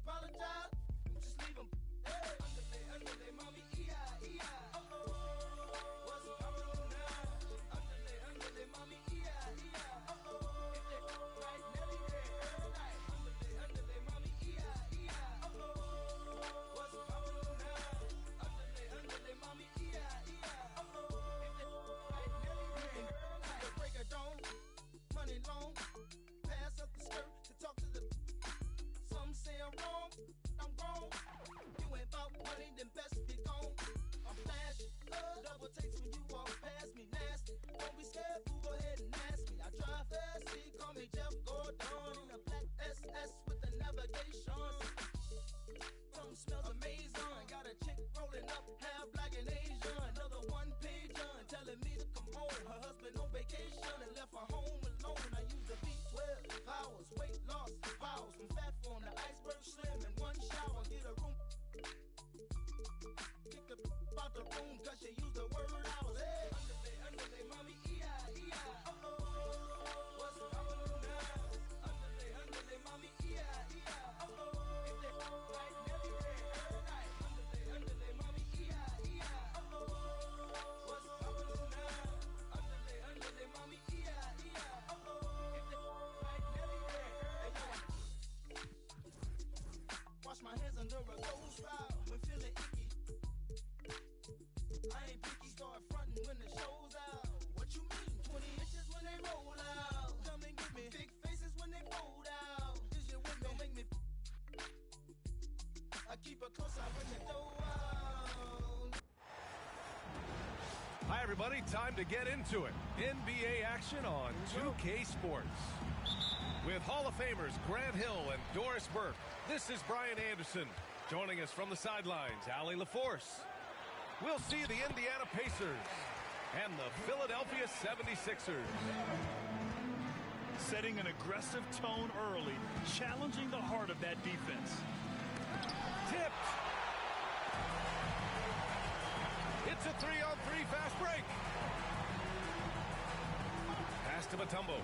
apologize, just leave them. Hey, underlay, mommy, E-I. What's poppin' now? Underlay, mommy, E-I. If they right, Nelly, every night. Underlay, mommy, E-I. What's poppin' now? Underlay, mommy, E-I. If they right, Nelly, every night. Break a dome, money long, pass up the skirt to talk to the. Some say I'm wrong, I'm wrong. You ain't about money, then best be gone. I'm flashy, double takes when you walk past me, nasty. Don't be scared, boo, go ahead and ask me. I drive fast, see, call me Jeff Gordon in a black SS with the navigation. Something smells amazing. Got a chick rolling up, half black and Asian. Another one-pager telling me to come home. Her husband on vacation and left her home alone. I use the B12 powers, weight loss, vows from fat form to iceberg slim in one shower. Get a room, kick the out the room, cause she used the word hours. Hey, underlay, mommy, E-I. What's poppin' now? Underlay, mommy, E-I. If they right, Nelly, every night. Underlay, mommy, E-I. What's poppin' now? Underlay, mommy, E-I. If they right, Nelly, every night. Wash my hands under a gold style when feeling icky. I ain't picky, start frontin' when the show's out. What you mean? 20 inches when they roll out. Come and get me. Big faces when they fold out. Is you with me? Don't make me. I keep a close eye when you throw out. Hi, everybody. Time to get into it. NBA action on 2K Sports. With Hall of Famers Grant Hill and Doris Burke, this is Brian Anderson. Joining us from the sidelines, Allie LaForce. We'll see the Indiana Pacers and the Philadelphia 76ers. Setting an aggressive tone early, challenging the heart of that defense. Tipped. It's a 3-on-3 fast break. Pass to Mutombo.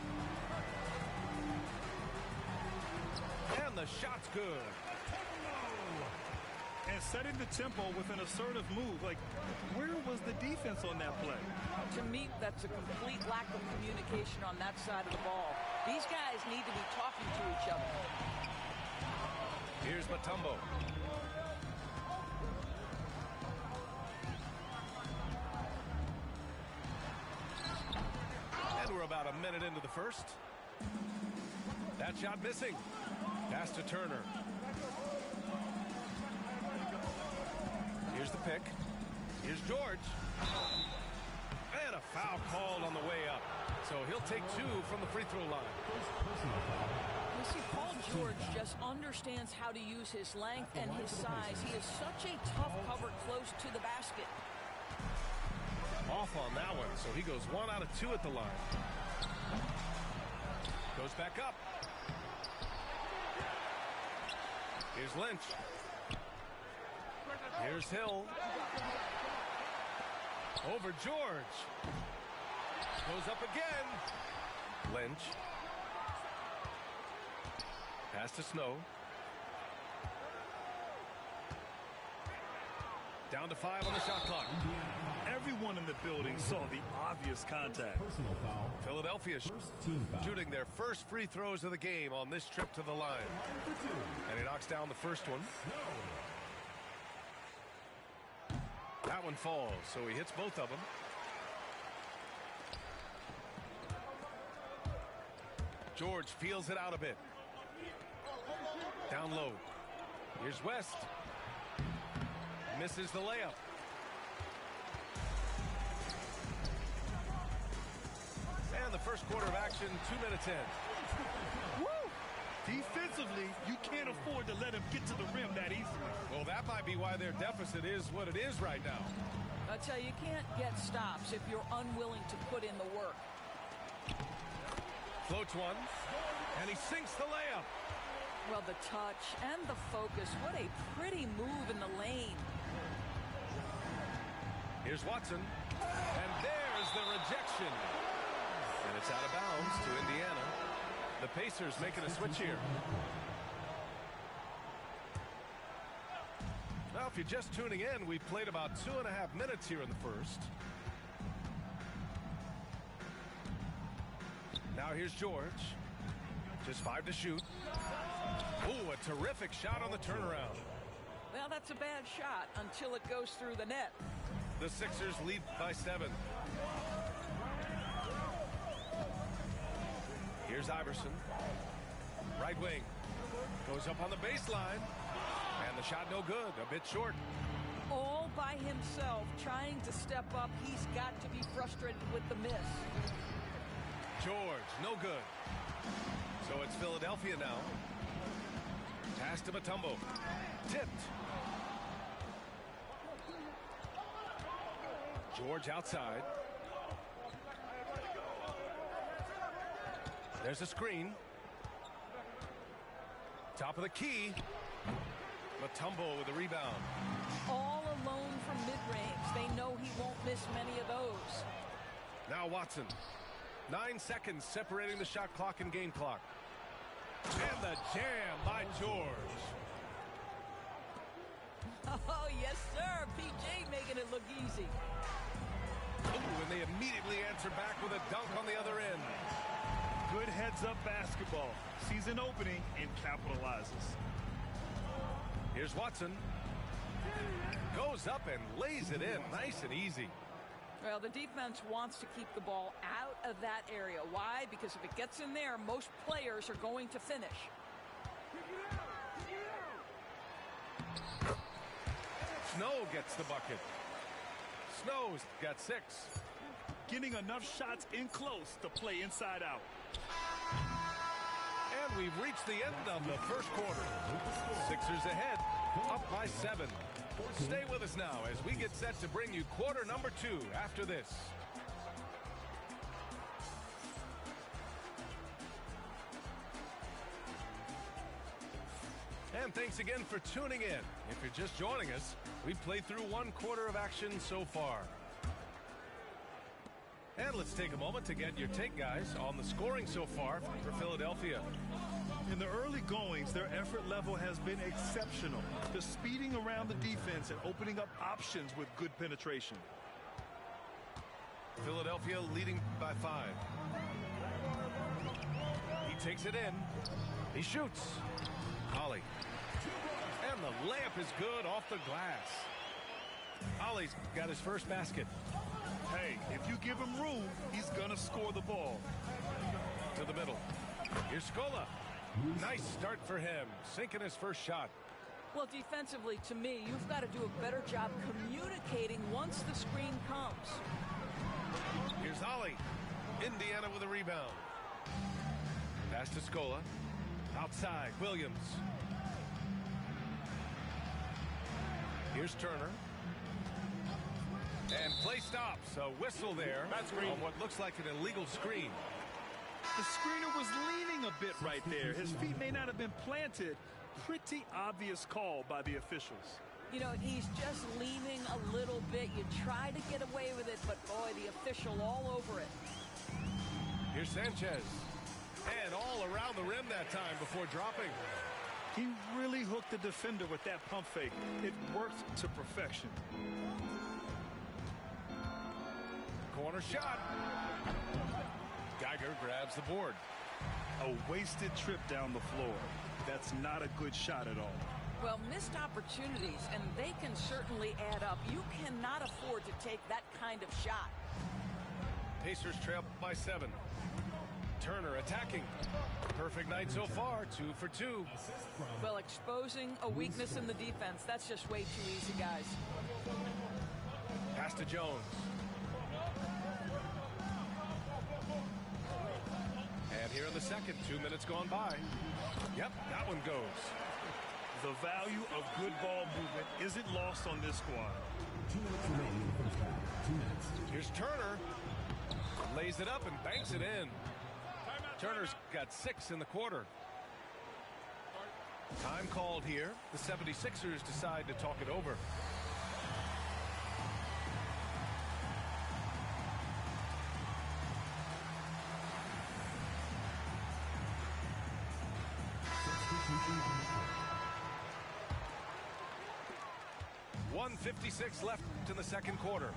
And the shot's good. And setting the tempo with an assertive move. Like, where was the defense on that play? To me, that's a complete lack of communication on that side of the ball. These guys need to be talking to each other. Here's Mutombo. And we're about a minute into the first. That shot missing. Pass to Turner. Here's the pick. Here's George. And a foul called on the way up. So he'll take two from the free throw line. You see, Paul George just understands how to use his length and his size. He is such a tough cover close to the basket. Off on that one, so he goes 1 out of 2 at the line. Goes back up. Here's Lynch. Here's Hill. Over George. Goes up again. Lynch. Pass to Snow. Down to 5 on the shot clock. Everyone in the building saw the obvious contact. Personal foul. Philadelphia shooting their first free throws of the game on this trip to the line. And he knocks down the first one. That one falls, so he hits both of them. George feels it out a bit. Down low. Here's West. Misses the layup. And the first quarter of action, 2 minutes in. Woo! Defensively, you can't afford to let him get to the rim that easily. Well, that might be why their deficit is what it is right now. I tell you, you can't get stops if you're unwilling to put in the work. Floats one, and he sinks the layup. Well, the touch and the focus, what a pretty move in the lane. Here's Watson, and there's the rejection. And it's out of bounds to Indiana. The Pacers making a switch here. Well, if you're just tuning in, we've played about 2.5 minutes here in the first. Now here's George. Just 5 to shoot. Ooh, a terrific shot on the turnaround. Well, that's a bad shot until it goes through the net. The Sixers lead by 7. Here's Iverson. Right wing. Goes up on the baseline. And the shot no good. A bit short. All by himself, trying to step up. He's got to be frustrated with the miss. George, no good. So it's Philadelphia now. Pass to Mutombo. Tipped. George outside. There's a screen. Top of the key. Mutombo with the rebound. All alone from mid-range. They know he won't miss many of those. Now Watson. 9 seconds separating the shot clock and game clock. And the jam by George. Oh, yes, sir. PJ making it look easy. Ooh, and they immediately answer back with a dunk on the other end. Good heads-up basketball. Sees an opening and capitalizes. Here's Watson. Goes up and lays it in. Nice and easy. Well, the defense wants to keep the ball out of that area. Why? Because if it gets in there, most players are going to finish. Snow gets the bucket. Snow's got 6. Getting enough shots in close to play inside out. And we've reached the end of the first quarter. Sixers ahead, up by 7. Stay with us now as we get set to bring you quarter number 2 after this. And thanks again for tuning in. If you're just joining us, we've played through 1 quarter of action so far. And let's take a moment to get your take, guys, on the scoring so far for Philadelphia. In the early goings, their effort level has been exceptional. The speeding around the defense and opening up options with good penetration. Philadelphia leading by 5. He takes it in. He shoots. Ollie. And the layup is good off the glass. Ollie's got his first basket. Hey, if you give him room, he's gonna score the ball. To the middle. Here's Scola. Nice start for him. Sinking his first shot. Well, defensively, to me, you've got to do a better job communicating once the screen comes. Here's Ollie. Indiana with a rebound. Pass to Scola. Outside, Williams. Here's Turner. And play stops. A whistle there on what looks like an illegal screen. The screener was leaning a bit right there. His feet may not have been planted. Pretty obvious call by the officials. You know, he's just leaning a little bit. You try to get away with it, but boy, the official all over it. Here's Sanchez. And all around the rim that time before dropping. He really hooked the defender with that pump fake. It worked to perfection. Corner shot. Geiger grabs the board. A wasted trip down the floor. That's not a good shot at all. Well, missed opportunities, and they can certainly add up. You cannot afford to take that kind of shot. Pacers trail by 7. Turner attacking. Perfect night so far, 2 for 2. Well, exposing a weakness in the defense, that's just way too easy, guys. Pass to Jones. And here in the second, 2 minutes gone by. Yep, that one goes. The value of good ball movement isn't lost on this squad. 2 minutes remaining in the first half. 2 minutes. Here's Turner. Lays it up and banks it in. Turner's got 6 in the quarter. Time called here. The 76ers decide to talk it over. 1:56 left in the second quarter.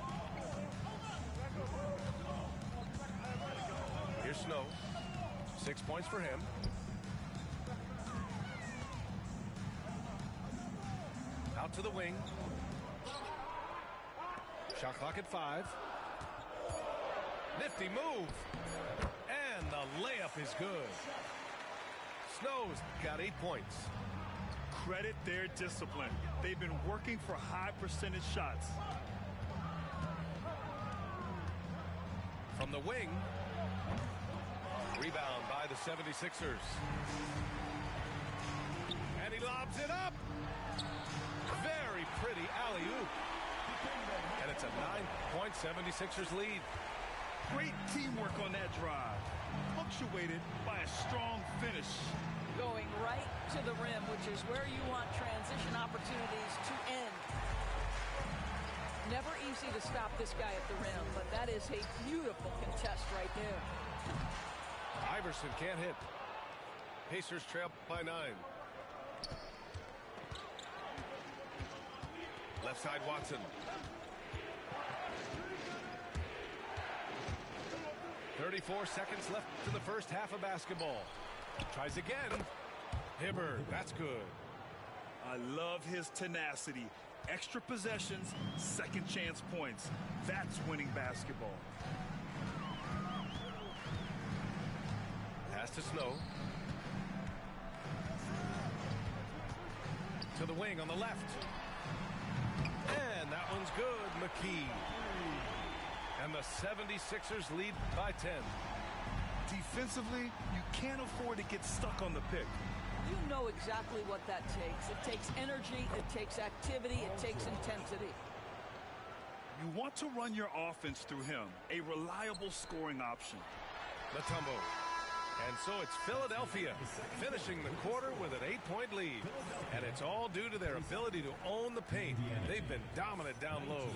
Here's Snow. 6 points for him. Out to the wing. Shot clock at 5. Nifty move. And the layup is good. Snow's got 8 points. Credit their discipline. They've been working for high percentage shots. From the wing. Rebound by the 76ers. And he lobs it up. Very pretty alley-oop. And it's a 9-point 76ers lead. Great teamwork on that drive. Punctuated by a strong finish. Going right to the rim, which is where you want transition opportunities to end. Never easy to stop this guy at the rim, but that is a beautiful contest right there. Iverson can't hit. Pacers trail by 9. Left side Watson. 34 seconds left in the first half of basketball. Tries again. Hibbert, that's good. I love his tenacity. Extra possessions, second chance points. That's winning basketball. Pass to Snow. To the wing on the left. And that one's good, McKee. And the 76ers lead by 10. Defensively, you can't afford to get stuck on the pick. You know exactly what that takes. It takes energy, it takes activity, it takes intensity. You want to run your offense through him, a reliable scoring option. Mutombo. And so it's Philadelphia finishing the quarter with an 8-point lead. And it's all due to their ability to own the paint. They've been dominant down low.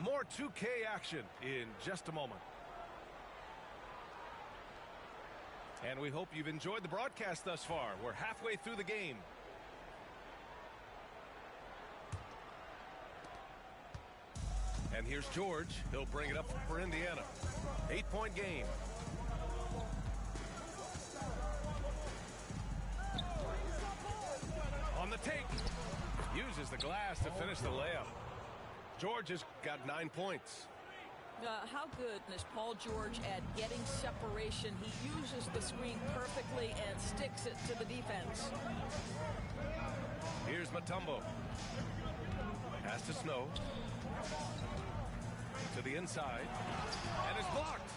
More 2K action in just a moment. And we hope you've enjoyed the broadcast thus far. We're halfway through the game. And here's George. He'll bring it up for Indiana. 8-point game. On the take. Uses the glass to finish the layup. George has got 9 points. How good is Paul George at getting separation? He uses the screen perfectly and sticks it to the defense. Here's Mutombo. Pass to Snow. To the inside. And it's blocked.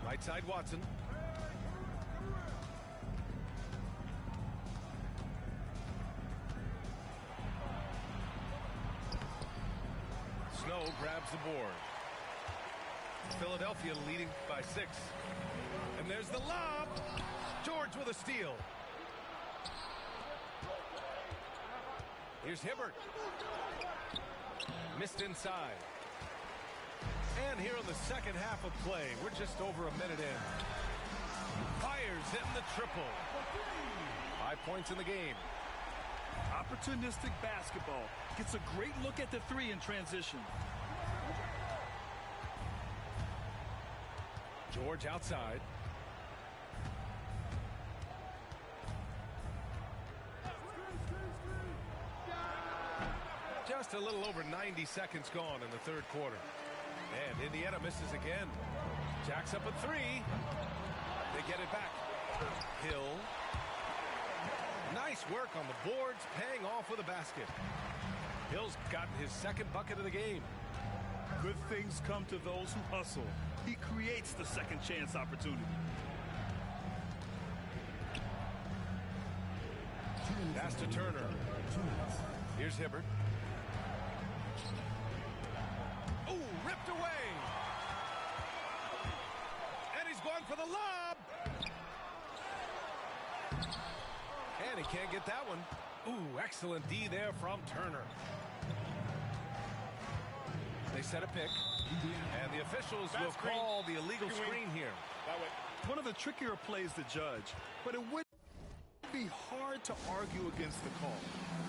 Right side Watson. Snow grabs the board. Philadelphia leading by 6. And there's the lob. George with a steal. Here's Hibbert. Missed inside. And here in the second half of play, we're just over a minute in. Fires hitting the triple. 5 points in the game. Opportunistic basketball. Gets a great look at the 3 in transition. George outside. Just a little over 90 seconds gone in the third quarter. And Indiana misses again. Jacks up a 3. They get it back. Hill. Nice work on the boards, paying off with a basket. Hill's gotten his second bucket of the game. Good things come to those who hustle. He creates the second chance opportunity. Pass to Turner. Here's Hibbert. Oh, ripped away. And he's going for the lob. And he can't get that one. Ooh, excellent D there from Turner. They set a pick. And the officials will call the illegal screen here. One of the trickier plays to judge, but it would be be hard to argue against the call.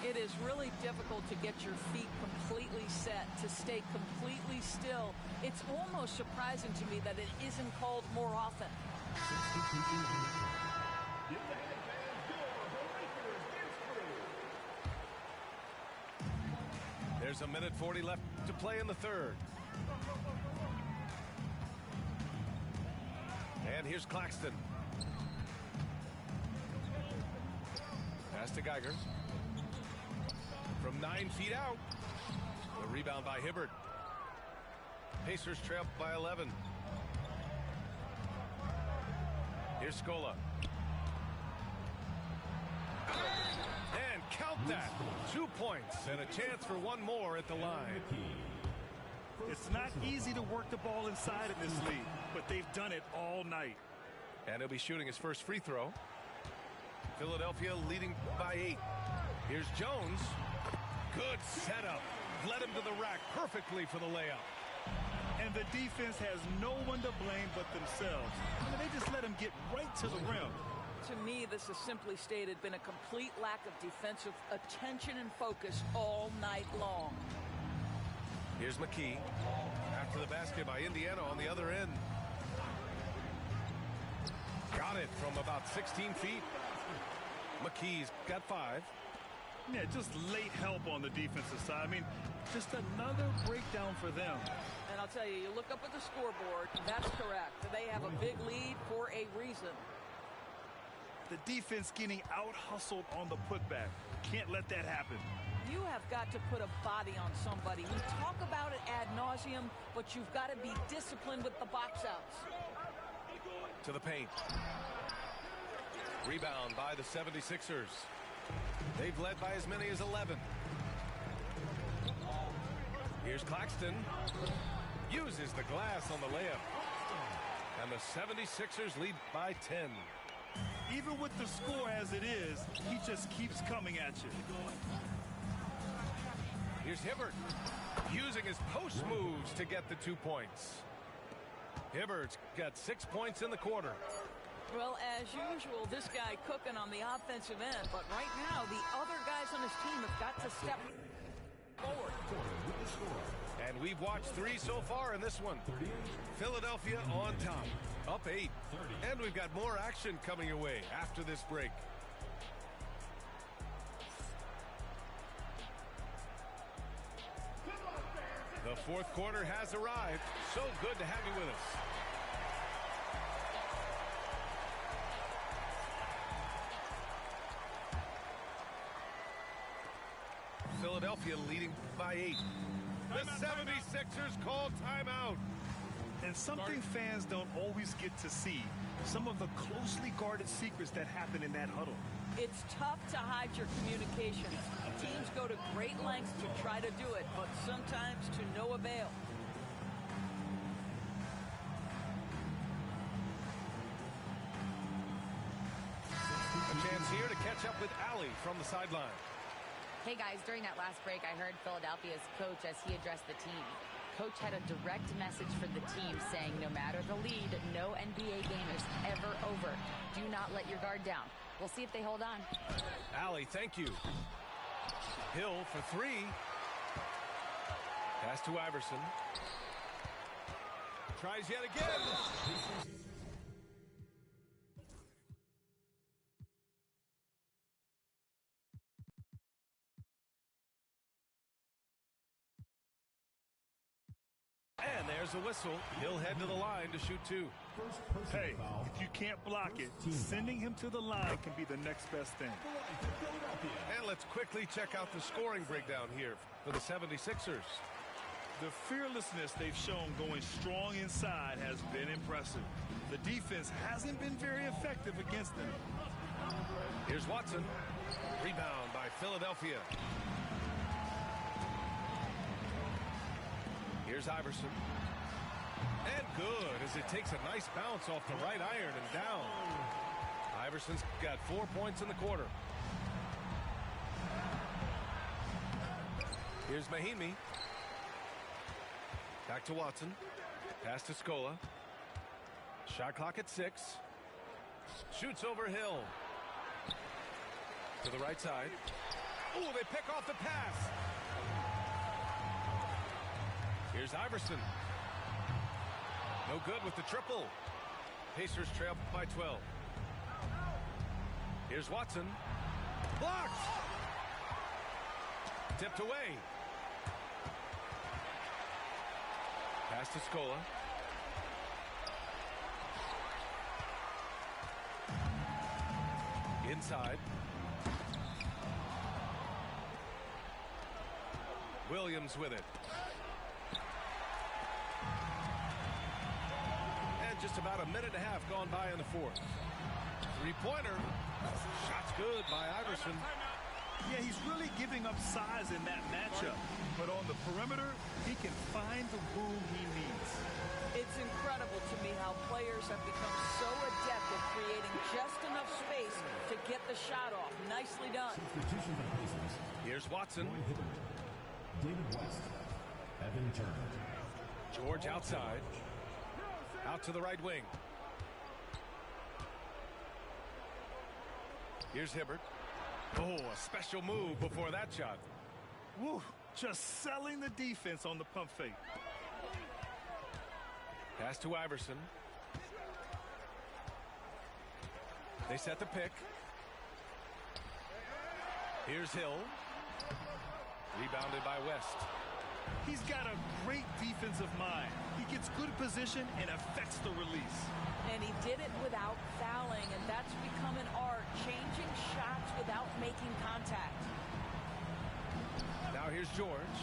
It is really difficult to get your feet completely set, to stay completely still. It's almost surprising to me that it isn't called more often. There's a minute 40 left to play in the third. And here's Claxton. Pass to Geiger. From 9 feet out. The rebound by Hibbert. Pacers trail by 11. Here's Scola. And count that. 2 points and a chance for one more at the line. It's not easy to work the ball inside in this league, but they've done it all night. And he'll be shooting his first free throw. Philadelphia leading by 8. Here's Jones. Good setup. Led him to the rack perfectly for the layup. And the defense has no one to blame but themselves. I mean, they just let him get right to the rim. To me, this has simply stated been a complete lack of defensive attention and focus all night long. Here's McKee. After the basket by Indiana on the other end. Got it from about 16 feet. McKee's got 5. Yeah, just late help on the defensive side. I mean, just another breakdown for them. And I'll tell you, you look up at the scoreboard, that's correct. They have a big lead for a reason. The defense getting out-hustled on the putback. Can't let that happen. You have got to put a body on somebody. We talk about it ad nauseum, but you've got to be disciplined with the box outs. To the paint. Rebound by the 76ers. They've led by as many as 11. Here's Claxton. Uses the glass on the layup. And the 76ers lead by 10. Even with the score as it is, he just keeps coming at you. Here's Hibbert. Using his post moves to get the 2 points. Hibbert's got 6 points in the quarter. Well, as usual, this guy cooking on the offensive end, but right now the other guys on his team have got to step forward. And we've watched 3 so far in this one. Philadelphia on top, up 8. And we've got more action coming your way after this break. The fourth quarter has arrived. So good to have you with us. Philadelphia leading by 8. The 76ers call timeout. And something fans don't always get to see, some of the closely guarded secrets that happen in that huddle. It's tough to hide your communications. Teams go to great lengths to try to do it, but sometimes to no avail. A chance here to catch up with Allie from the sideline. Hey guys, during that last break, I heard Philadelphia's coach as he addressed the team. Coach had a direct message for the team saying no matter the lead, no NBA game is ever over. Do not let your guard down. We'll see if they hold on. Allie, thank you. Hill for 3. Pass to Iverson. Tries yet again. And there's a whistle. He'll head to the line to shoot 2. Hey, if you can't block it, sending him to the line can be the next best thing. And let's quickly check out the scoring breakdown here for the 76ers. The fearlessness they've shown going strong inside has been impressive. The defense hasn't been very effective against them. Here's Watson. Rebound by Philadelphia. Here's Iverson. And good as it takes a nice bounce off the right iron and down. Iverson's got 4 points in the quarter. Here's Mahinmi. Back to Watson. Pass to Scola. Shot clock at 6. Shoots over Hill. To the right side. Oh, they pick off the pass. Here's Iverson. No good with the triple. Pacers trail by 12. Here's Watson. Blocked. Tipped away. Pass to Scola. Inside. Williams with it. And just about a minute and a half gone by in the fourth. Three-pointer. Shot's good by Iverson. Yeah, he's really giving up size in that matchup. But on the perimeter, he can find the room he needs. It's incredible to me how players have become so adept at creating just enough space to get the shot off. Nicely done. Substitution by Pacers. Here's Watson. Roy Hibbert. David West. Evan Turner. George outside. Out to the right wing. Here's Hibbert. Oh, a special move before that shot. Woo, just selling the defense on the pump fake. Pass to Iverson. They set the pick. Here's Hill. Rebounded by West. He's got a great defensive mind. He gets good position and affects the release. And he did it without fouling, and that's become an art, changing shots without making contact. Now here's George.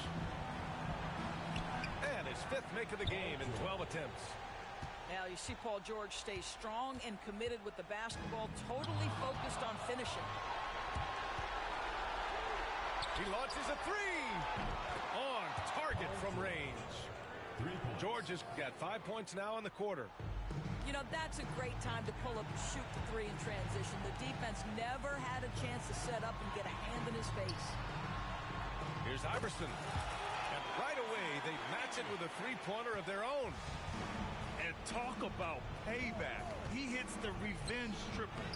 And his fifth make of the game in 12 attempts. Now you see Paul George stay strong and committed with the basketball, totally focused on finishing. He launches a three. On target from range. 3 points. George has got 5 points now in the quarter. You know, that's a great time to pull up and shoot the three in transition. The defense never had a chance to set up and get a hand in his face. Here's Iverson. And right away, they match it with a three-pointer of their own. And talk about payback. He hits the revenge triple.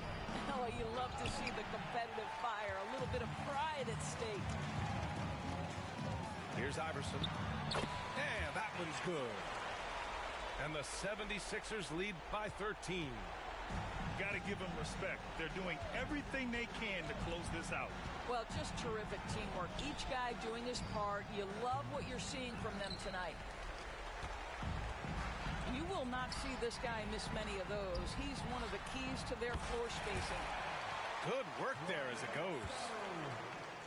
Oh, you love to see the competitive fire. A little bit of pride at stake. Here's Iverson. And that one's good. And the 76ers lead by 13. Got to give them respect. They're doing everything they can to close this out. Well, just terrific teamwork. Each guy doing his part. You love what you're seeing from them tonight. You will not see this guy miss many of those. He's one of the keys to their floor spacing. Good work there as it goes.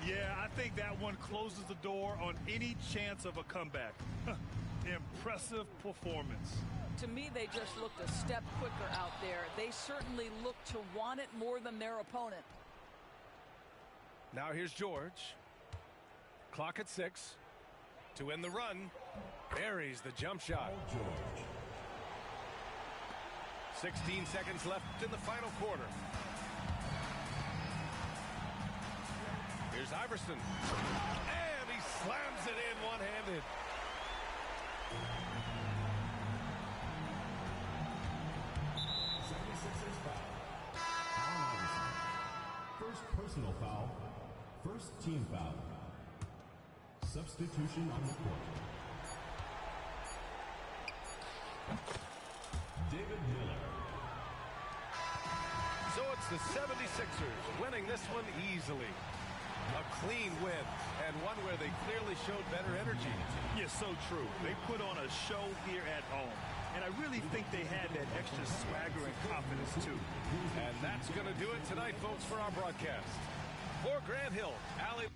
Yeah, I think that one closes the door on any chance of a comeback. Impressive performance. To me, they just looked a step quicker out there. They certainly look to want it more than their opponent. Now here's George. Clock at 6. To end the run. Buries the jump shot. George. 16 seconds left in the final quarter. Here's Iverson. And he slams it in one-handed. First personal foul. First team foul. Substitution on the court. David Miller. So it's the 76ers winning this one easily. A clean win, and one where they clearly showed better energy. Yeah, so true. They put on a show here at home. And I really think they had that extra swagger and confidence, too. And that's going to do it tonight, folks, for our broadcast. For Grant Hill, Allie.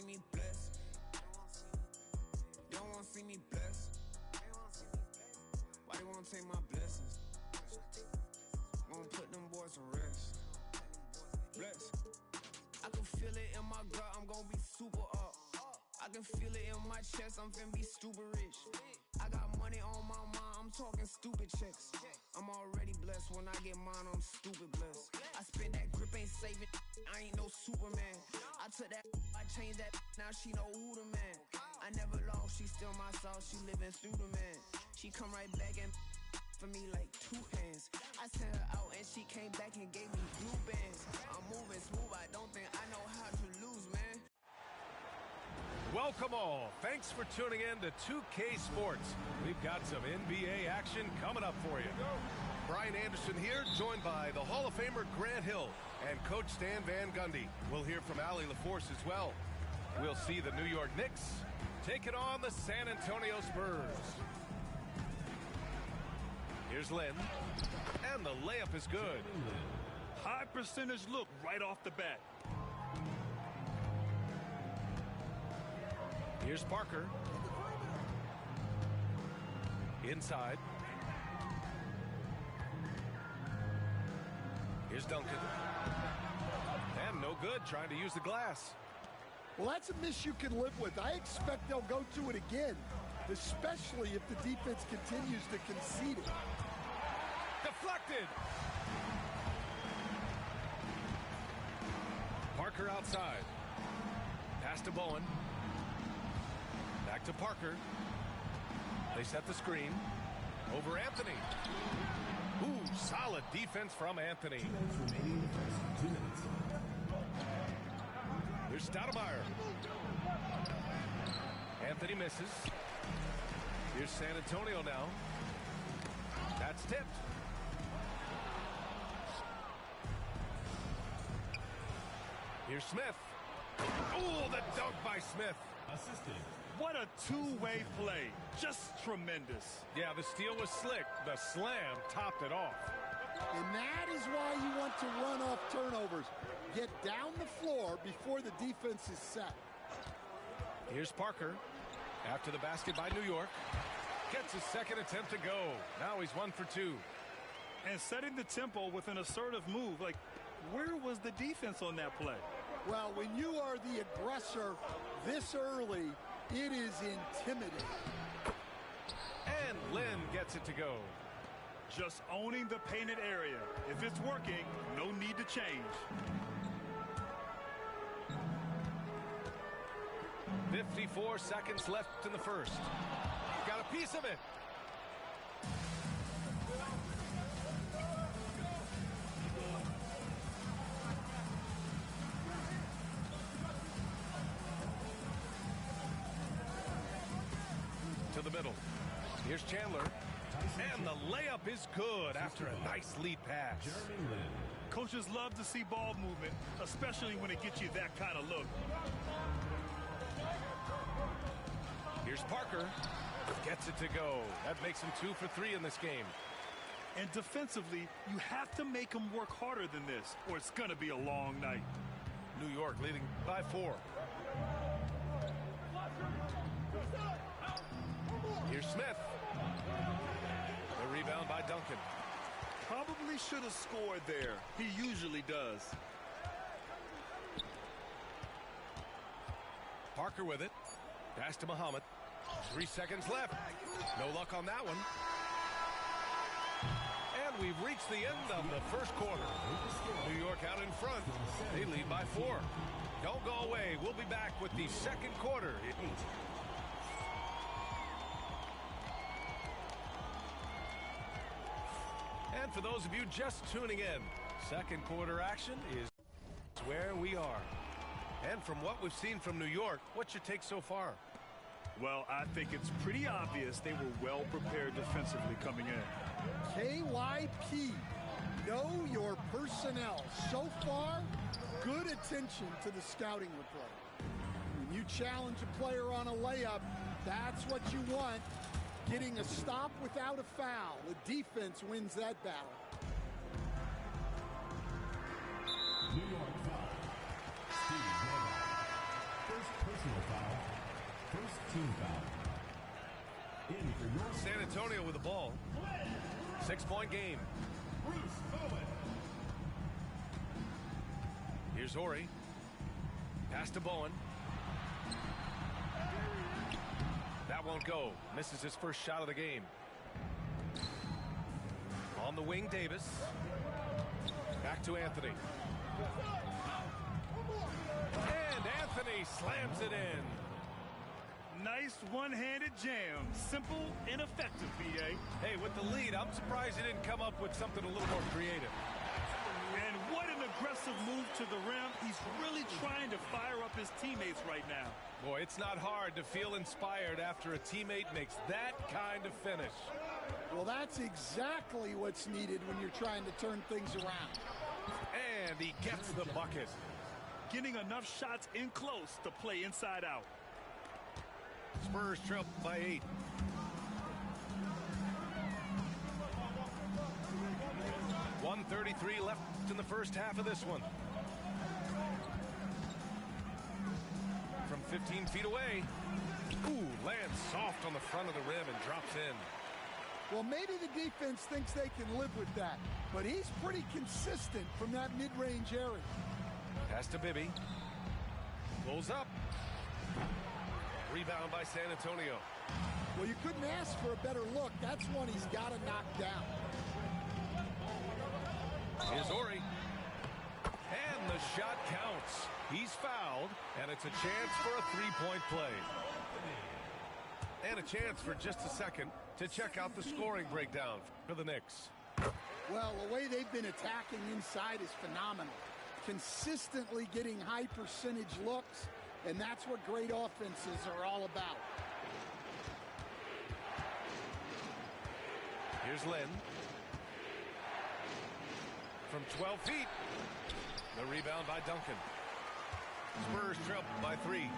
Me blessed. Don't want to see me blessed. Why they want to take my blessings? Gonna put them boys to rest. Bless. I can feel it in my gut, I'm gonna be super up. I can feel it in my chest, I'm finna be stupid rich. I got money on my mind, I'm talking stupid checks. I'm already blessed, when I get mine, I'm stupid blessed. I spent that grip, ain't saving, I ain't no Superman. I took that, I changed that, now she know who the man. I never lost, she still my sauce, she living through the man. She come right back and for me like 2 hands. I sent her out and she came back and gave me blue bands. I'm moving smooth, I don't think I know how to lose, man. Welcome all. Thanks for tuning in to 2K Sports. We've got some NBA action coming up for you. Brian Anderson here, joined by the Hall of Famer Grant Hill and Coach Stan Van Gundy. We'll hear from Allie LaForce as well. We'll see the New York Knicks taking on the San Antonio Spurs. Here's Lynn, and the layup is good. High percentage look right off the bat. Here's Parker. Inside. Here's Duncan. And no good, trying to use the glass. Well, that's a miss you can live with. I expect they'll go to it again, especially if the defense continues to concede it. Deflected. Parker outside. Pass to Bowen. Back to Parker. They set the screen. Over Anthony. Ooh, solid defense from Anthony. 2 minutes remaining in the first. 2 minutes. Here's Stoudemire. Anthony misses. Here's San Antonio now. That's tipped. Here's Smith. Oh, the dunk by Smith. Assisted. What a two-way play. Just tremendous. Yeah, the steal was slick. The slam topped it off. And that is why you want to run off turnovers. Get down the floor before the defense is set. Here's Parker. After the basket by New York. Gets his second attempt to go. Now he's 1 for 2. And setting the tempo with an assertive move. Like, where was the defense on that play? Well, when you are the aggressor this early, it is intimidating. And Lynn gets it to go. Just owning the painted area. If it's working, no need to change. 54 seconds left in the first. Got a piece of it. To the middle. Here's Chandler. And the layup is good after a nice lead pass. Jeremy Lin. Coaches love to see ball movement, especially when it gets you that kind of look. Here's Parker. Gets it to go. That makes him 2 for 3 in this game. And defensively, you have to make them work harder than this, or it's going to be a long night. New York leading by 4. Here's Smith. The rebound by Duncan. Probably should have scored there. He usually does. Parker with it. Pass to Muhammad. 3 seconds left. No luck on that one. And we've reached the end of the first quarter. New York out in front. They lead by 4. Don't go away. We'll be back with the second quarter. And for those of you just tuning in, second quarter action is where we are. And from what we've seen from New York, what's your take so far? Well, I think it's pretty obvious they were well prepared defensively coming in. KYP, know your personnel. So far, good attention to the scouting report. When you challenge a player on a layup, that's what you want. Getting a stop without a foul. The defense wins that battle. New York foul. Steve Novak. First personal foul. First team foul. In for your San Antonio with the ball. 6-point game. Bruce Bowen. Here's Horry. Pass to Bowen. That won't go. Misses his first shot of the game. On the wing, Davis. Back to Anthony. And Anthony slams it in. Nice one-handed jam. Simple and effective, BA. Hey, with the lead, I'm surprised he didn't come up with something a little more creative. aggressive move to the rim. He's really trying to fire up his teammates right now. Boy, it's not hard to feel inspired after a teammate makes that kind of finish. Well, that's exactly what's needed when you're trying to turn things around. And he gets the bucket. Getting enough shots in close to play inside out. Spurs trail by 8. .133 left in the first half of this one. From 15 feet away. Ooh, lands soft on the front of the rim and drops in. Well, maybe the defense thinks they can live with that, but he's pretty consistent from that mid-range area. Pass to Bibby. Pulls up. Rebound by San Antonio. Well, you couldn't ask for a better look. That's one he's got to knock down. Here's Ori. And the shot counts. He's fouled, and it's a chance for a three-point play. And a chance for just a second to check out the scoring breakdown for the Knicks. Well, the way they've been attacking inside is phenomenal. Consistently getting high percentage looks, and that's what great offenses are all about. Here's Len. From 12 feet. The rebound by Duncan. Spurs trail by 3.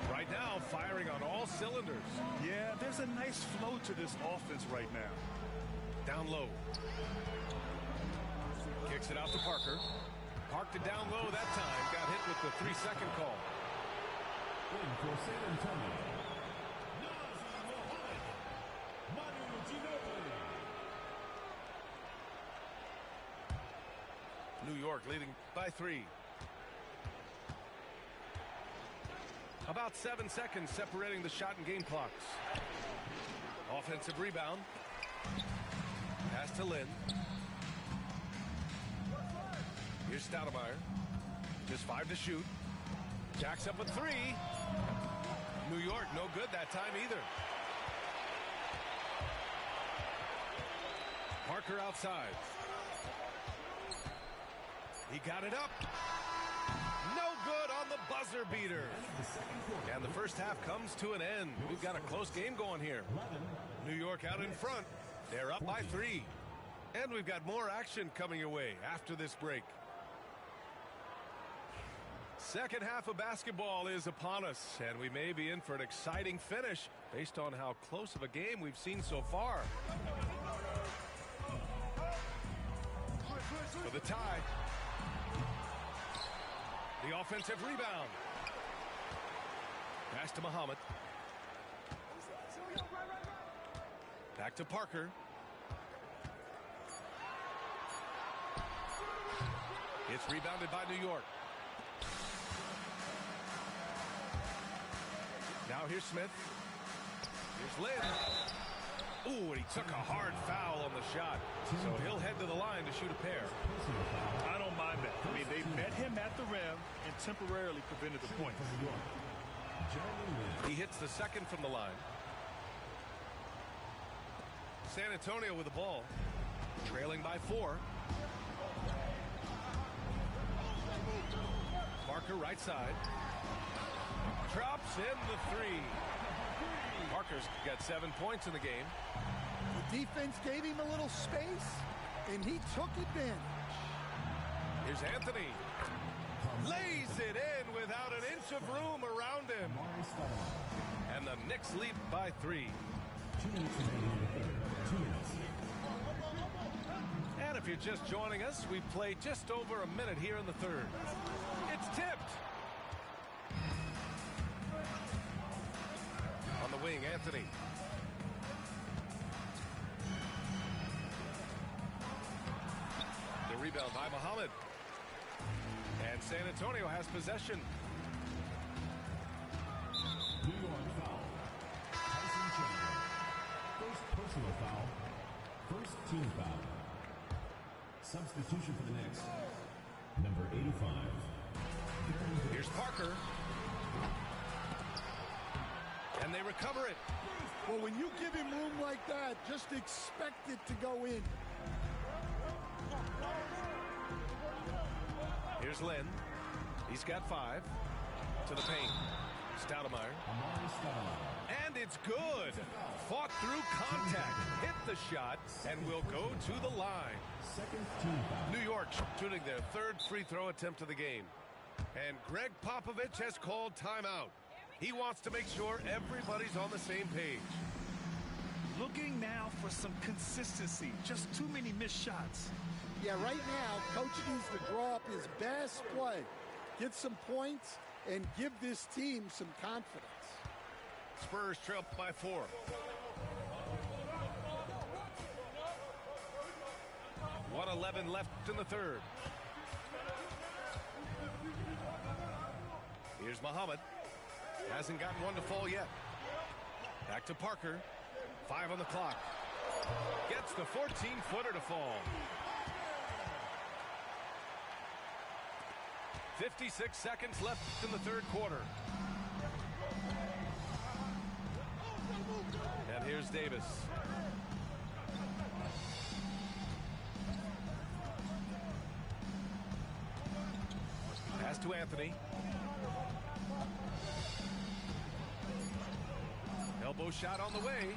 Right now, firing on all cylinders. Yeah, there's a nice flow to this offense right now. Down low. Kicks it out to Parker. Parked it down low that time. Got hit with the 3-second call. In for San Antonio, Manu Ginobili. New York leading by 3. About 7 seconds separating the shot and game clocks. Offensive rebound. Pass to Lynn. Here's Stoudemire. Just 5 to shoot. Jacks up with 3. New York no good that time either. Parker outside. He got it up. No good on the buzzer beater. And the first half comes to an end. We've got a close game going here. New York out in front. They're up by 3. And we've got more action coming your way after this break. Second half of basketball is upon us, and we may be in for an exciting finish based on how close of a game we've seen so far. For the tie. The offensive rebound. Pass to Muhammad. Back to Parker. It's rebounded by New York. Now here's Smith. Here's Lynn. Ooh, and he took a hard foul on the shot. So he'll head to the line to shoot a pair. I don't mind that. I mean, they met him at the rim and temporarily prevented the point. He hits the second from the line. San Antonio with the ball. Trailing by 4. Parker right side. Drops in the 3. Parker's got 7 points in the game. The defense gave him a little space, and he took advantage. Here's Anthony. Lays it in without an inch of room around him. And the Knicks lead by 3. 2 minutes remaining in the third. 2 minutes. And if you're just joining us, we play just over a minute here in the third. It's tipped. On the wing, Anthony. The rebound by Muhammad. And San Antonio has possession. New York foul. Tyson Chandler. First personal foul. First team foul. Substitution for the Knicks. Number 85. Here's Parker. And they recover it. Well, when you give him room like that, just expect it to go in. Here's Lynn. He's got 5. To the paint. Stoudemire. And it's good. Fought through contact. Hit the shot and will go to the line. Second team foul. New York shooting their 3rd free throw attempt of the game. And Greg Popovich has called timeout. He wants to make sure everybody's on the same page. Looking now for some consistency. Just too many missed shots. Yeah, right now, Coach needs to draw up his best play, get some points, and give this team some confidence. Spurs trail by 4. .111 left in the 3rd. Here's Muhammad. Hasn't gotten one to fall yet. Back to Parker. 5 on the clock. Gets the 14-footer to fall. 56 seconds left in the 3rd quarter. And here's Davis. Pass to Anthony. Elbow shot on the way.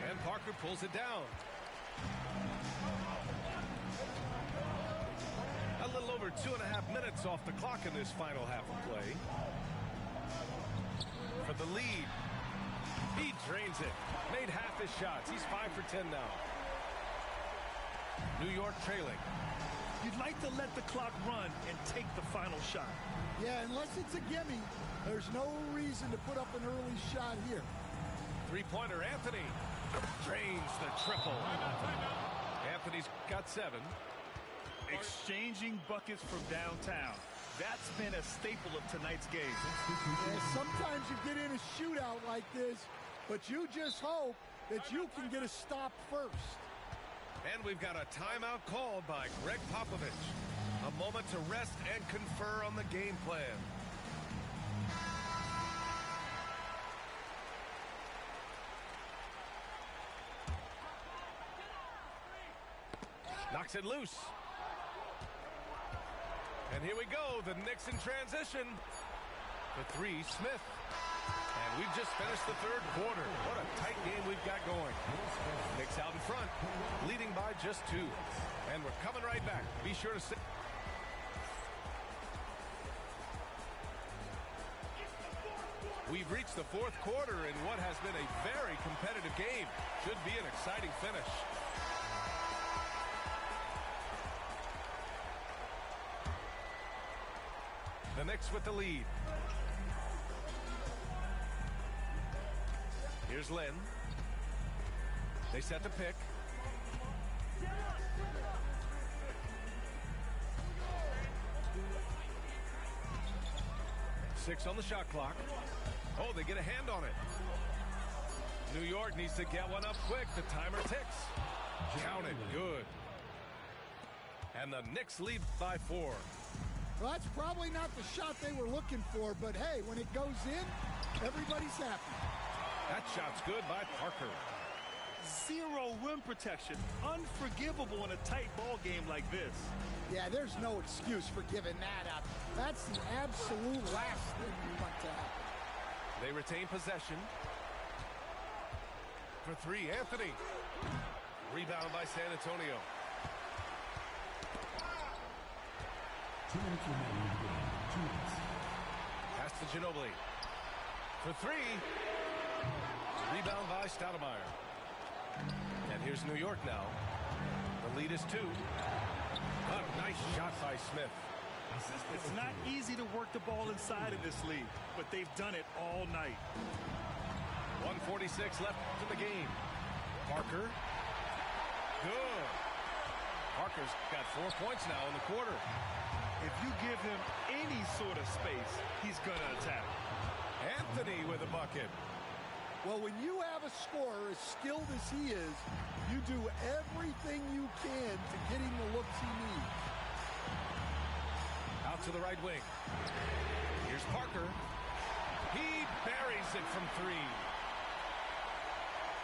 And Parker pulls it down. A little over 2.5 minutes off the clock in this final half of play. For the lead. He drains it. Made half his shots. He's 5 for 10 now. New York trailing. You'd like to let the clock run and take the final shot. Yeah, unless it's a gimme, there's no reason to put up an early shot here. Three-pointer, Anthony. Drains the triple. Anthony's got 7. Exchanging buckets from downtown. That's been a staple of tonight's game. Yeah, sometimes you get in a shootout like this, but you just hope that you can get a stop first. And we've got a timeout called by Greg Popovich. A moment to rest and confer on the game plan. Knocks it loose. And here we go, the Knicks in transition. The 3, Smith. And we've just finished the 3rd quarter. What a tight game we've got going. Knicks out in front, leading by just 2. And we're coming right back. Be sure to sit. We've reached the 4th quarter in what has been a very competitive game. Should be an exciting finish. The Knicks with the lead. Here's Lynn. They set the pick. Six on the shot clock. Oh, they get a hand on it. New York needs to get one up quick. The timer ticks. Count it. Good. And the Knicks lead by 4. Well, that's probably not the shot they were looking for, but hey, when it goes in, everybody's happy. That shot's good by Parker. 0 rim protection. Unforgivable in a tight ball game like this. Yeah, there's no excuse for giving that up. That's the absolute last thing you want to happen. They retain possession. For 3, Anthony. Rebound by San Antonio. 2 minutes remaining in the game. 2 minutes. Pass to Ginobili. For 3. Rebound by Stoudemire. And here's New York now. The lead is 2. A nice shot by Smith. It's not easy to work the ball inside of this league, but they've done it all night. 1:46 left in the game. Parker. Good. Parker's got 4 points now in the quarter. If you give him any sort of space, he's going to attack. Anthony with a bucket. Well, when you have a scorer as skilled as he is, you do everything you can to get him the looks he needs. Out to the right wing. Here's Parker. He buries it from 3.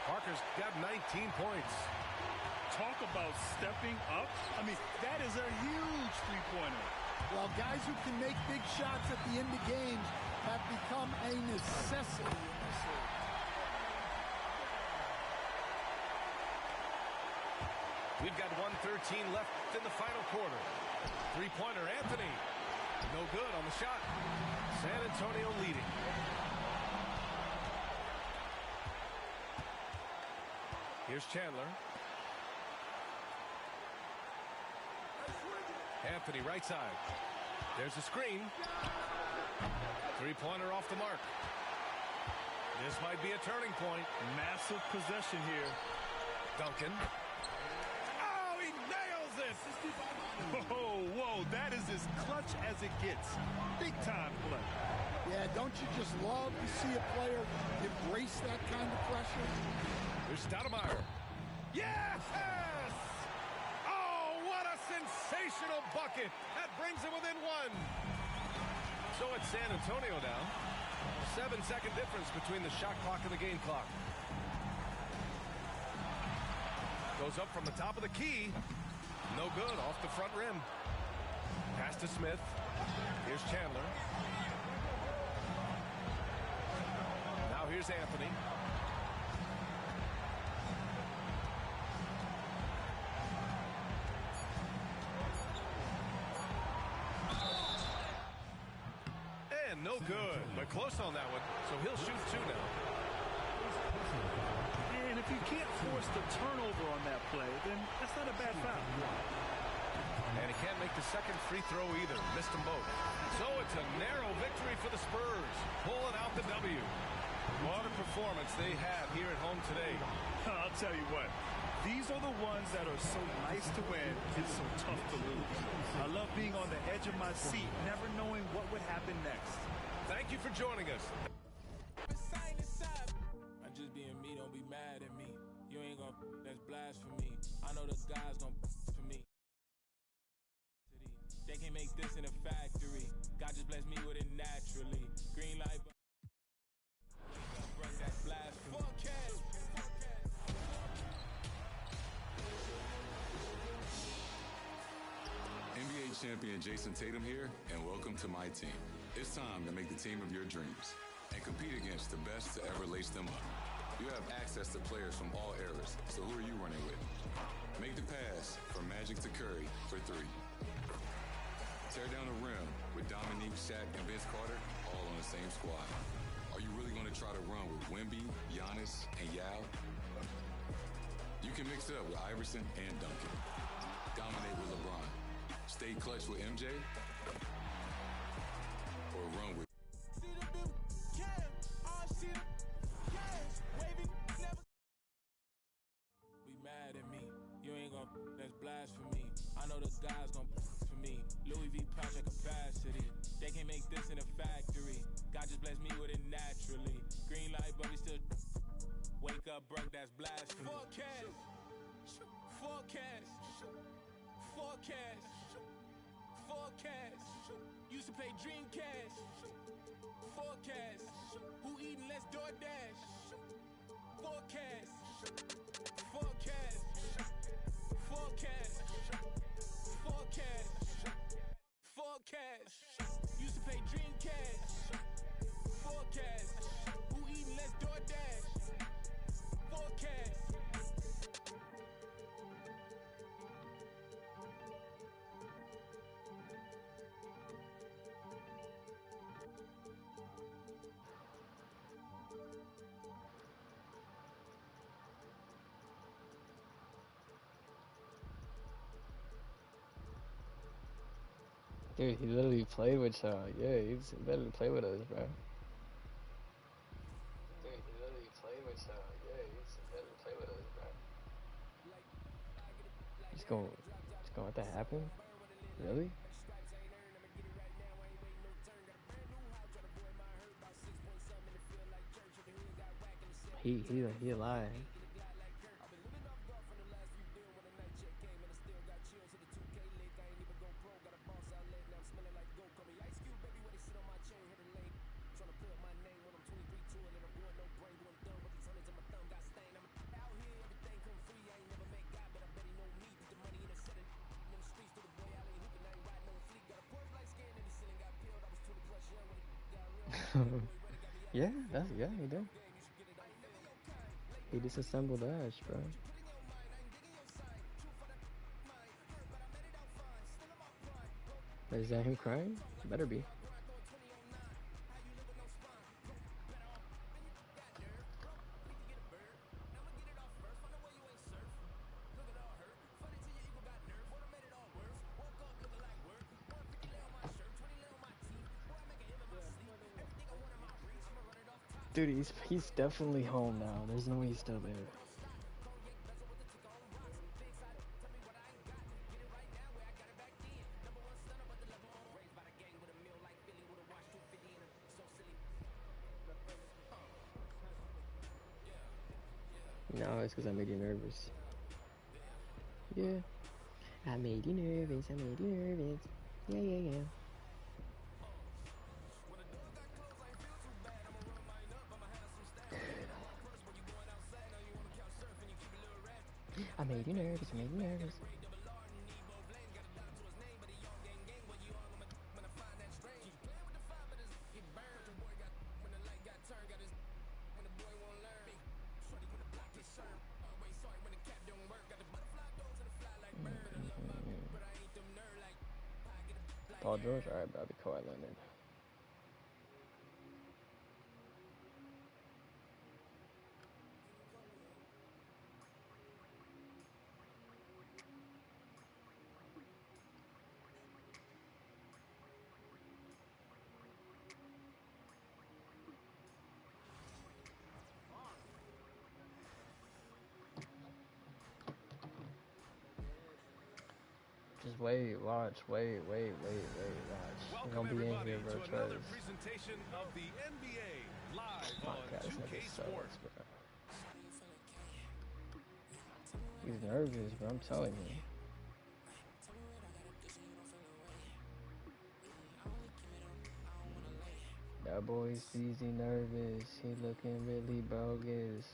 Parker's got 19 points. Talk about stepping up. I mean, that is a huge three-pointer. Well, guys who can make big shots at the end of games have become a necessity in this league. We've got 1:13 left in the final quarter. Three-pointer, Anthony. No good on the shot. San Antonio leading. Here's Chandler. Anthony, right side. There's a screen. Three-pointer off the mark. This might be a turning point. Massive possession here. Duncan. Oh, he nails it! Whoa, that is as clutch as it gets. Big time play. Yeah, don't you just love to see a player embrace that kind of pressure? Here's Stoudemire. Yes! Oh, what a sensational bucket. That brings him within one. So it's San Antonio now. 7-second difference between the shot clock and the game clock. Goes up from the top of the key. No good, off the front rim. Pass to Smith. Here's Chandler. Now here's Anthony. And no good, but close on that one. So he'll shoot two now. And if you can't force the turnover on that play, then that's not a bad foul. And he can't make the second free throw either. Missed them both. So it's a narrow victory for the Spurs, pulling out the W. What a performance they had here at home today. I'll tell you what, these are the ones that are so nice to win and so tough to lose. I love being on the edge of my seat, never knowing what would happen next. Thank you for joining us. I'm just being me, don't be mad at me. You ain't gonna that's blasphemy. I know the guys gonna for me. They can't make this in a factory. God just blessed me with it naturally. Green light. That's blasphemy. NBA champion Jason Tatum here, and welcome to my team. It's time to make the team of your dreams and compete against the best to ever lace them up. You have access to players from all eras, so who are you running with? Make the pass from Magic to Curry for three. Tear down the rim with Dominique, Shaq, and Vince Carter all on the same squad. Are you really going to try to run with Wemby, Giannis, and Yao? You can mix it up with Iverson and Duncan. Dominate with LeBron. Stay clutch with MJ. Or run with Be mad at me. You ain't gonna that's blasphemy. I know the guys gonna for me. Louis V pouch at capacity. They can't make this in a factory. God just blessed me with it naturally. Green light, but we still wake up broke, that's blasphemy. Forecast. Used to play Dreamcast. Forecast. Who eating less DoorDash? Forecast. Used to play Dreamcast. Forecast. Who eating less DoorDash? Forecast. Dude, he literally played with y'all. Yeah, he's literally played with us, bro. Dude, he literally played with y'all. Yeah, he's literally played with us, bro. Just gonna let that happen? Really? He alive. Yeah, he did. He disassembled Ash, bro. Is that him crying? Better be. Dude, he's definitely home now. There's no way he's still there. No, it's because I made you nervous. Yeah. I made you nervous. I made you nervous. Yeah, yeah, yeah. I made you nervous. I made you nervous. Paul George? Alright, but I'll be Kawhi Leonard. Just wait, watch, wait, watch. You're gonna be in here, bro. To another presentation of the NBA live on 2K Sports. Bro. He's nervous, bro. I'm telling you. That boy's easy nervous. He looking really bogus.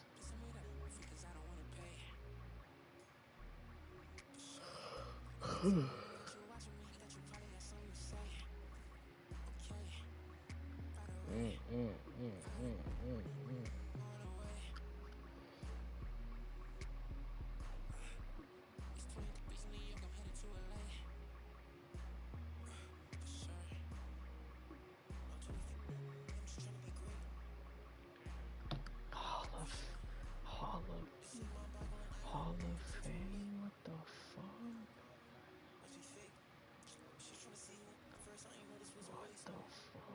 Hall of Fame? What the fuck? What the fuck?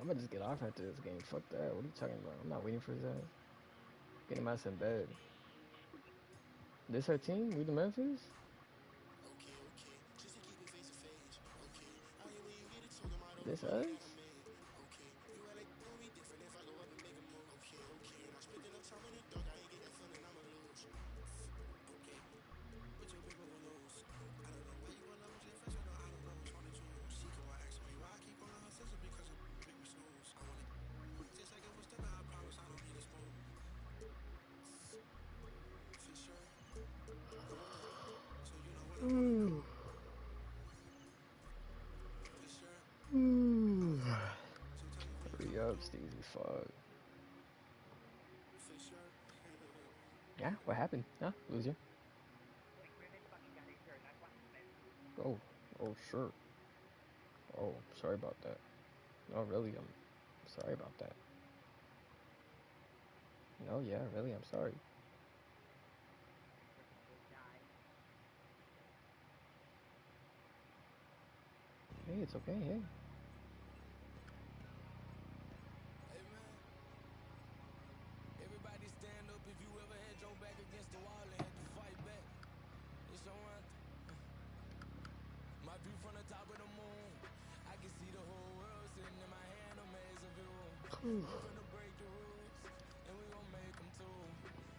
I'm gonna just get off after this game. Fuck that. What are you talking about? I'm not waiting for his ass. Get him ass in bed. This our team? We the Memphis? This us? Hurry up, Steezy, fuck. Yeah, what happened? Huh, loser? Oh, sure. Oh, sorry about that. No, really, I'm sorry about that. No, yeah, really, I'm sorry. Hey, it's okay, hey. Everybody stand up if you ever had your back against the wall and had to fight back. It's your anthem. My view from the top of the moon. I can see the whole world sitting in my hand, amazing view. We're gonna break the rules, and we gon' make them too.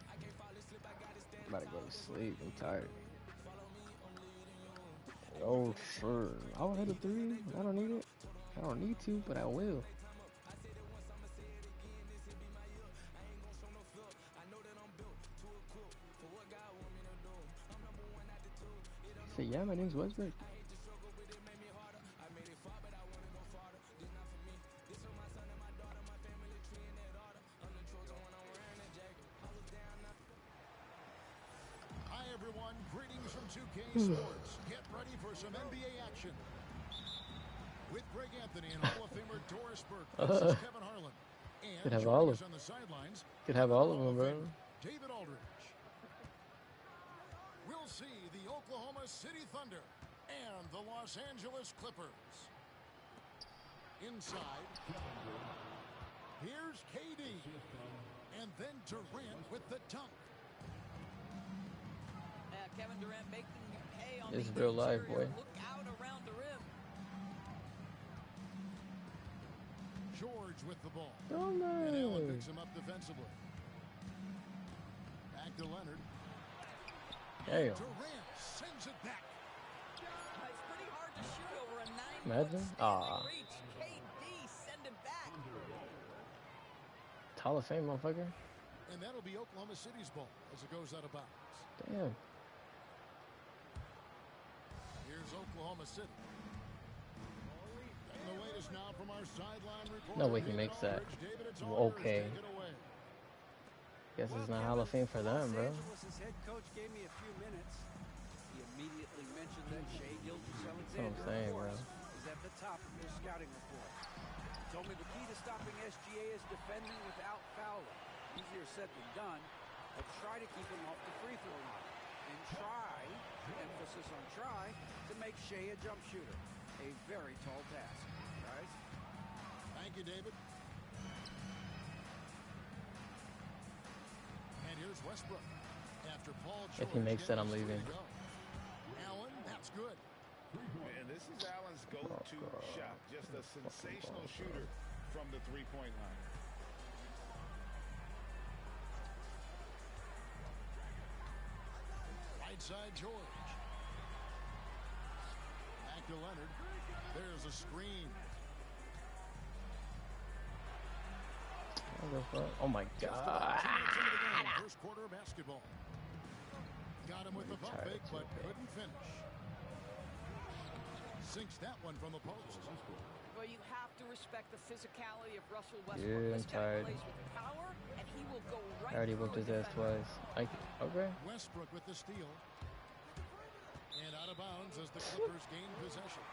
I can't fall asleep, I gotta stand. I'm about to go to sleep, I'm tired. Follow me, I'm leading you. Oh, sure. I'll hit a 3. I don't need it. I don't need to, but I will. Yeah, my name's Westbrook. Hi, everyone. Greetings from 2K Sports. Get ready for some NBA action. With Greg Anthony and Hall of Famer Doris Burke versus Kevin Harlan. And Could have joining all us of- on the sidelines, Could have all of Hall them, bro. Famer David Aldridge. We'll see the Oklahoma City Thunder and the Los Angeles Clippers. Inside, here's KD. And then Durant with the dunk. Kevin Durant making you pay on It's the real life, interior. boy. Look out around the rim. George with the ball. Oh And Allen no. picks him up defensively. Back to Leonard. Damn. Durant sends it back. It's pretty hard to shoot over a 9-foot Imagine. standing reach. KD, send him back. Hall of Fame, motherfucker. And that'll be Oklahoma City's ball as it goes out of bounds. Damn. Here's Oklahoma City. And the latest now from our sideline reporter. No way he David makes that. Aldridge. David, it's Well, Aldridge. okay. Take it away. Guess it's not Hall of Fame for them, bro. Los Angeles' head coach gave me a few minutes. He immediately mentioned that Shai Gilgeous-Alexander, saying, of course, bro. is at the top of their scouting report. He told me the key to stopping SGA is defending without fouling. Easier said than done, but try to keep him off the free throw line. And try, emphasis on try, to make Shai a jump shooter. A very tall task, guys. Thank you, David. And here's Westbrook. After Paul George If he makes that, I'm gets leaving. to go. Allen, that's good. And this is Allen's go-to shot. Just a sensational shooter from the three-point line. Right side, George. Back to Leonard. There's a screen. What the fuck? Oh my Just about 2 god. minutes into the game, first quarter of basketball. Got him with the pump Tired fake, too, but man. couldn't finish. Sinks that one from the post. Well, you have to respect the physicality of Russell Yeah, Westbrook. I'm This guy tired. plays with power, and he will go right I already through whooped a his ass defender. twice. Okay. Westbrook with the steal. And out of bounds as the Clippers gain possession.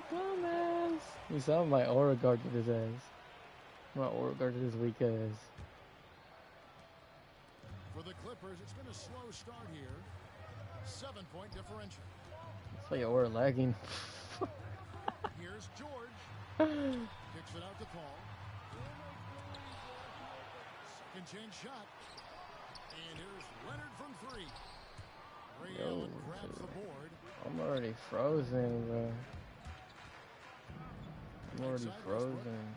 Dumbass. You saw my aura guarded his ass. My aura guarded his weak ass. For the Clippers, it's been a slow start here. 7-point differential. That's why your aura lagging. Here's George. Kicks it out to Paul. Second chance shot. And here's Leonard from three. Ray Yo, Allen grabs the board. I'm already frozen, bro. I'm already Inside Westbrook. frozen.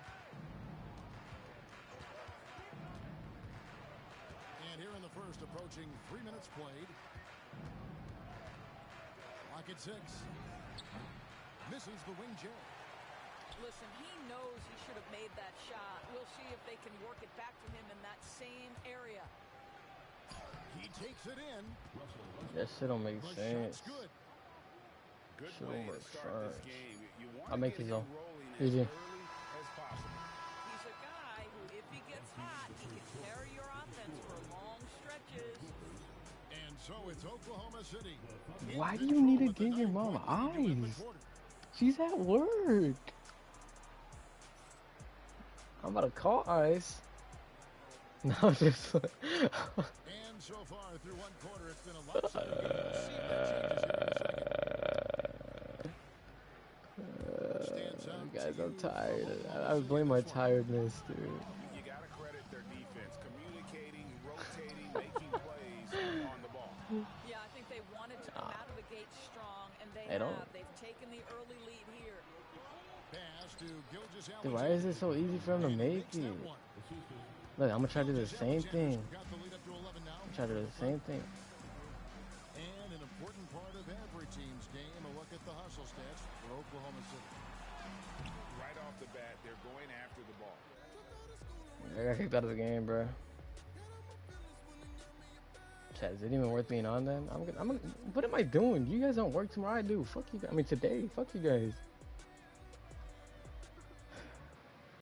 And here in the first, approaching 3 minutes played. Clock at 6. Misses the wing J. Listen, he knows he should have made that shot. We'll see if they can work it back to him in that same area. He takes it in. That shit don't make The sense. shot's good. Good Shit way don't to make start this sense. game. You want I'll to make get this him though. rolling as Easy. early as possible. He's a guy who, if he gets hot, he can carry your offense for long stretches. And so it's Oklahoma City. Why do you need to give your mom eyes? She's at work. I'm about to call Ice. No, just. And so far through one quarter, it's been a lot. Guys, I'm tired. I blame my tiredness, dude. You got to credit their defense. Communicating, rotating, making plays on the ball. Yeah, I think they wanted to come out of the gate strong, and they They don't. have. They've taken the early lead here. Pass to Gilgeous-Alexander. Dude, why is it so easy for him to make it? Look, I'm gonna try to do the same thing. Got the lead up to 11 now. Try to do the same thing. And an important part of every team's game, a look at the hustle stats for Oklahoma City. Right off the bat, they're going after the ball. I got kicked out of the game, bro. Chat, is it even worth being on then? What am I doing? You guys don't work tomorrow. I do. Fuck you guys. I mean, today. Fuck you guys.